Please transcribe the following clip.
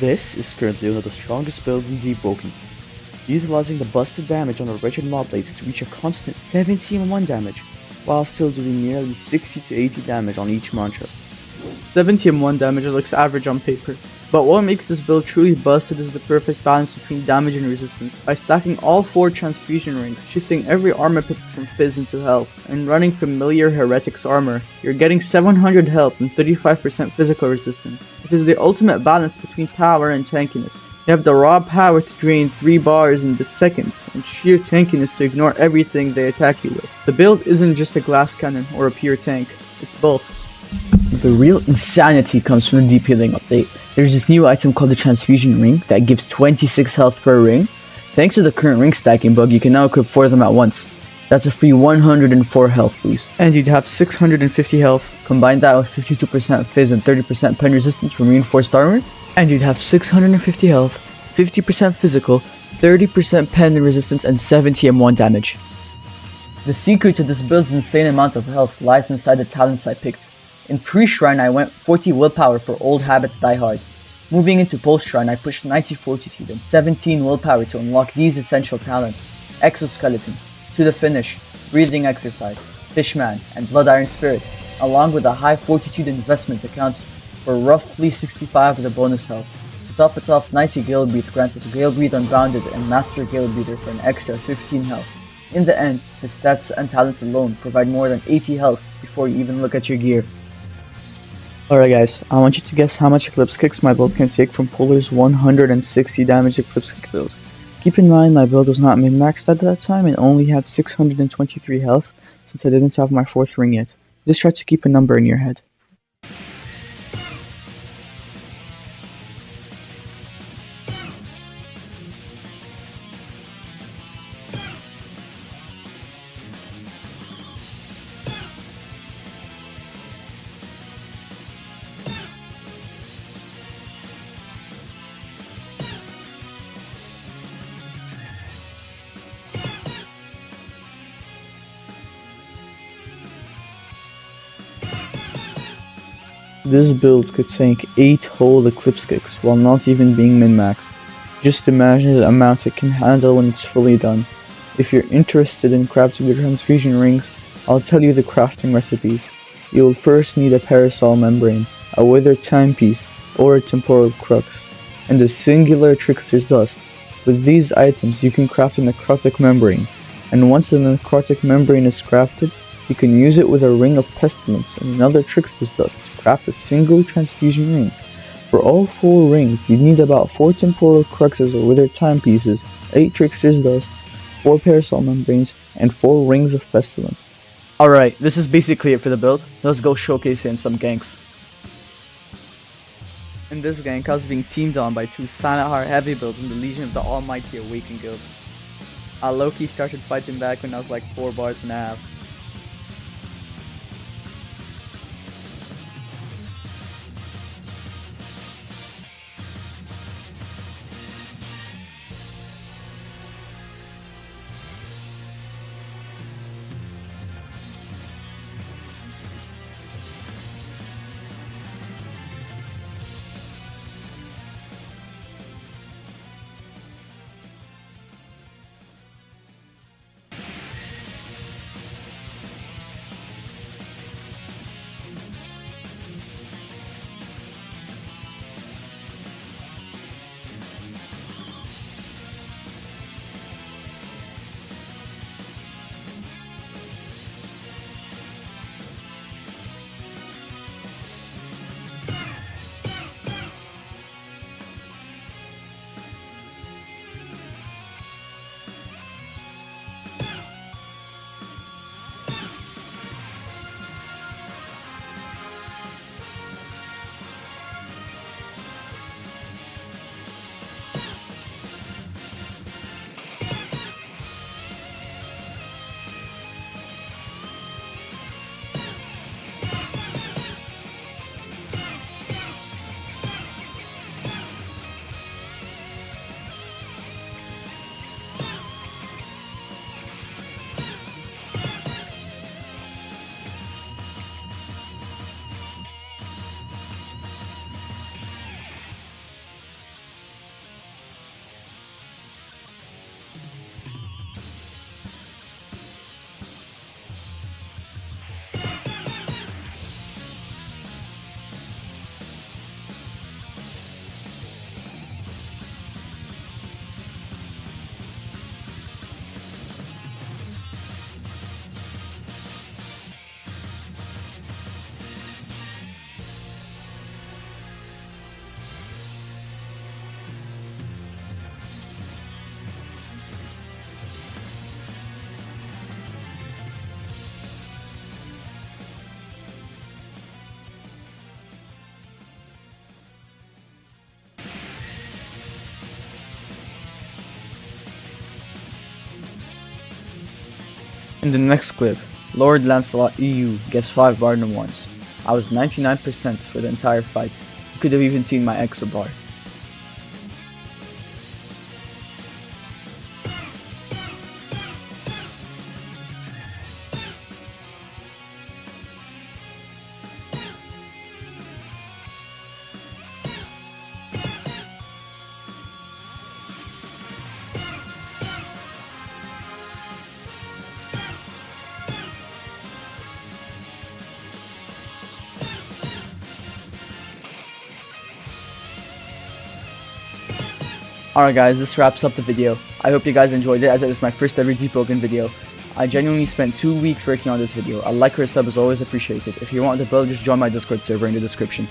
This is currently one of the strongest builds in Deepwoken, utilizing the busted damage on the wretched mob blades to reach a constant 70 damage, while still doing nearly 60 to 80 damage on each mantra. 70 damage looks average on paper, but what makes this build truly busted is the perfect balance between damage and resistance. By stacking all 4 transfusion rings, shifting every armor pip from Fizz into health, and running familiar Heretic's armor, you're getting 700 health and 35% physical resistance. It is the ultimate balance between power and tankiness. You have the raw power to drain 3 bars in the seconds, and sheer tankiness to ignore everything they attack you with. The build isn't just a glass cannon or a pure tank, it's both. The real insanity comes from the deep healing update. There's this new item called the Transfusion Ring that gives 26 health per ring. Thanks to the current ring stacking bug, you can now equip 4 of them at once. That's a free 104 health boost. And you'd have 650 health. Combine that with 52% Fizz and 30% pen resistance from reinforced armor, and you'd have 650 health, 50% physical, 30% pen resistance, and 70 M1 damage. The secret to this build's insane amount of health lies inside the talents I picked. In pre-shrine I went 40 willpower for old habits die hard. Moving into post-shrine I pushed 90 fortitude and 17 willpower to unlock these essential talents: Exoskeleton, To the Finish, Breathing Exercise, Fishman, and Blood Iron Spirit, along with a high fortitude investment accounts for roughly 65 of the bonus health. To top it off, 90 Gale Breathe grants us Gale Breathe Unbounded and Master Gale Breather for an extra 15 health. In the end, the stats and talents alone provide more than 80 health before you even look at your gear. Alright guys, I want you to guess how much Eclipse Kicks my build can take from Polar's 160 damage Eclipse Kick build. Keep in mind my build was not min-maxed at that time and only had 623 health since I didn't have my 4th ring yet. Just try to keep a number in your head. This build could tank 8 whole Eclipse Kicks while not even being min-maxed. Just imagine the amount it can handle when it's fully done. If you're interested in crafting the transfusion rings, I'll tell you the crafting recipes. You will first need a parasol membrane, a withered timepiece, or a temporal crux, and a singular trickster's dust. With these items you can craft a necrotic membrane, and once the necrotic membrane is crafted, you can use it with a ring of pestilence and another trickster's dust to craft a single transfusion ring. For all 4 rings, you need about 4 temporal cruxes or withered timepieces, 8 trickster's dust, 4 parasol membranes, and 4 rings of pestilence. Alright, this is basically it for the build. Let's go showcase it in some ganks. In this gank I was being teamed on by 2 Sanahar heavy builds in the Legion of the Almighty Awakened guild. I low-key started fighting back when I was like 4 bars and a half. In the next clip, Lord Lancelot EU gets 5 Barnum ones. I was 99% for the entire fight. You could have even seen my exo bar. Alright guys, this wraps up the video. I hope you guys enjoyed it, as it is my first ever Deepwoken video. I genuinely spent 2 weeks working on this video. A like or a sub is always appreciated. If you want the build, just join my Discord server in the description.